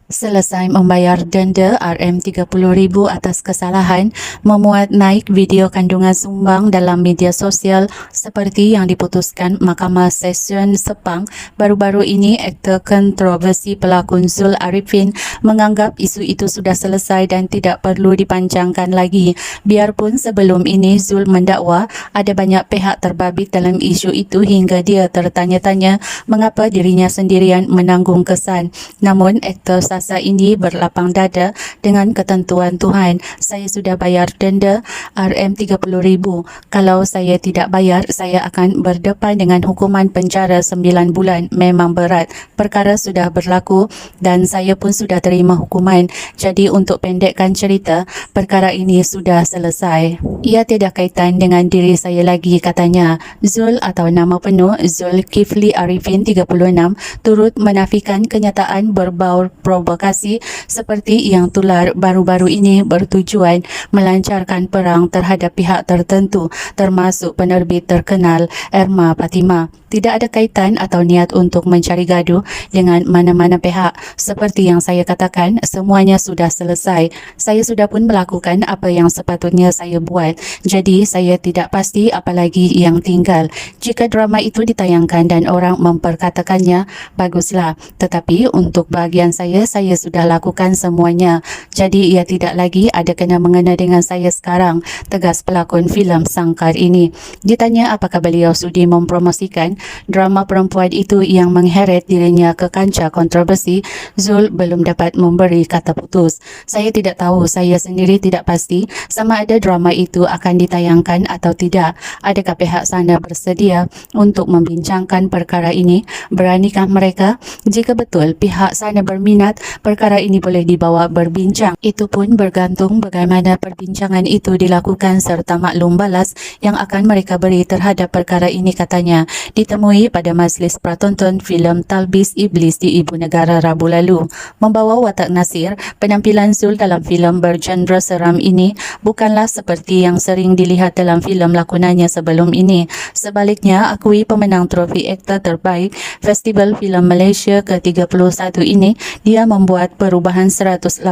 Selesai membayar denda RM30,000 atas kesalahan memuat naik video kandungan sumbang dalam media sosial seperti yang diputuskan Mahkamah Session Sepang. Baru-baru ini, aktor kontroversi pelakon Zul Ariffin menganggap isu itu sudah selesai dan tidak perlu dipanjangkan lagi. Biarpun sebelum ini Zul mendakwa ada banyak pihak terbabit dalam isu itu hingga dia tertanya-tanya mengapa dirinya sendirian menanggung kesan. Namun, aktor Sasa ini berlapang dada dengan ketentuan Tuhan. Saya sudah bayar denda RM30,000. Kalau saya tidak bayar, saya akan berdepan dengan hukuman penjara 9 bulan. Memang berat. Perkara sudah berlaku dan saya pun sudah terima hukuman. Jadi untuk pendekkan cerita, perkara ini sudah selesai. Ia tidak kaitan dengan diri saya lagi, katanya. Zul atau nama penuh Zulkifli Ariffin 36 turut menafikan kenyataan berbau provokasi seperti yang tular baru-baru ini bertujuan melancarkan perang terhadap pihak tertentu termasuk penerbit terkenal Erma Fatimah. Tidak ada kaitan atau niat untuk mencari gaduh dengan mana-mana pihak. Seperti yang saya katakan, semuanya sudah selesai. Saya sudah pun melakukan apa yang sepatutnya saya buat. Jadi saya tidak pasti apalagi yang tinggal. Jika drama itu ditayangkan dan orang memperkatakannya, baguslah. Tetapi untuk bahagian saya sudah lakukan semuanya. Jadi ia tidak lagi ada kena-mengena dengan saya sekarang, tegas pelakon filem Sangkar ini. Ditanya apakah beliau sudi mempromosikan drama perempuan itu yang mengheret dirinya ke kancah kontroversi, Zul belum dapat memberi kata putus. Saya tidak tahu, saya sendiri tidak pasti sama ada drama itu akan ditayangkan atau tidak. Adakah pihak sana bersedia untuk membincangkan perkara ini? Beranikah mereka? Jika betul pihak sana berminat, perkara ini boleh dibawa berbincang. Itu pun bergantung bagaimana perbincangan itu dilakukan serta maklum balas yang akan mereka beri terhadap perkara ini, katanya. Ditemui pada majlis pratonton filem Talbis Iblis di Ibu Negara Rabu lalu. Membawa watak Nasir, penampilan Zul dalam filem bergenre seram ini bukanlah seperti yang sering dilihat dalam filem lakonannya sebelum ini. Sebaliknya, akui pemenang trofi aktor terbaik Festival Filem Malaysia ke-31 ini, dia membuat perubahan 180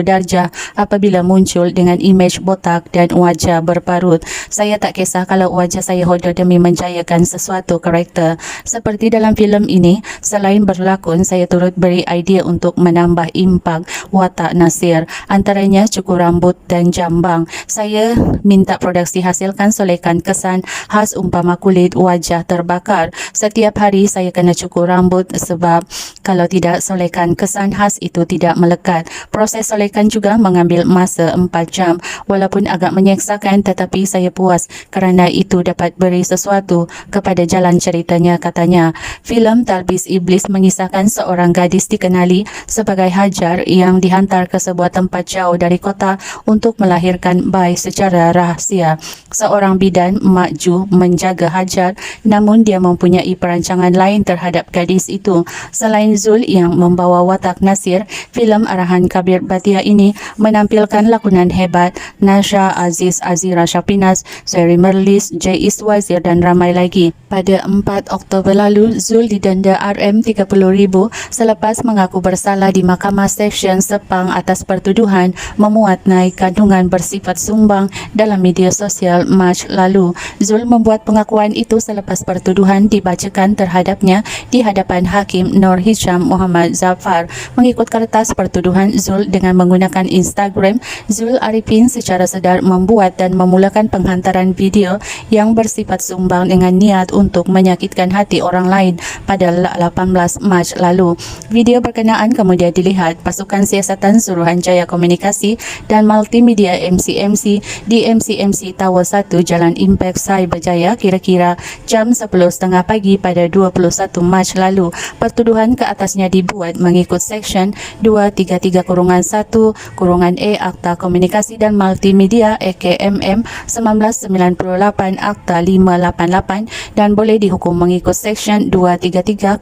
darjah apabila muncul dengan imej botak dan wajah berparut. Saya tak kisah kalau wajah saya hodoh demi menjayakan sesuatu karakter. Seperti dalam filem ini, selain berlakon, saya turut beri idea untuk menambah impak watak Nasir, antaranya cukur rambut dan jambang. Saya minta produksi hasilkan solekan kesan khas umpama kulit wajah terbakar. Setiap hari saya kena cukur rambut sebab kalau tidak solekan kesan khas itu tidak melekat. Proses solekan juga mengambil masa 4 jam. Walaupun agak menyeksakan, tetapi saya puas kerana itu dapat beri sesuatu kepada jalan ceritanya, katanya. Filem Talbis Iblis mengisahkan seorang gadis dikenali sebagai Hajar yang dihantar ke sebuah tempat jauh dari kota untuk melahirkan bayi secara rahsia. Seorang bidan Makju menjaga Hajar, namun dia mempunyai perancangan lain terhadap gadis itu. Selain Zul yang membawa watak Nasir, filem arahan Kabir Bhatia ini menampilkan lakonan hebat Nasha Aziz, Azira Shapinas, Seri Merlis, J. Iswazir dan ramai lagi. Pada 4 Oktober lalu, Zul didenda RM30,000 selepas mengaku bersalah di Mahkamah Session Sepang atas pertuduhan memuat naik kandungan bersifat sumbang dalam media sosial Mac lalu. Zul membuat pengakuan itu selepas pertuduhan dibacakan terhadapnya di hadapan Hakim Nur Hisham Muhammad Zafar. Mengikut kertas pertuduhan Zul dengan menggunakan Instagram, Zul Ariffin secara sedar membuat dan memulakan penghantaran video yang bersifat sumbang dengan niat untuk menyakitkan hati orang lain pada 18 Mac lalu. Video berkenaan kemudian dilihat pasukan siasatan Suruhanjaya Komunikasi dan Multimedia MCMC di MCMC Tower 1 Jalan Impact Cyberjaya kira-kira jam 10.30 pagi pada 21 Mac lalu. Pertuduhan ke atasnya dibuat mengikut Seksyen 233-1-E Akta Komunikasi dan Multimedia AKMM 1998 Akta 588 dan boleh dihukum mengikut Seksyen 233-3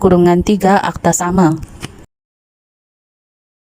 Akta sama.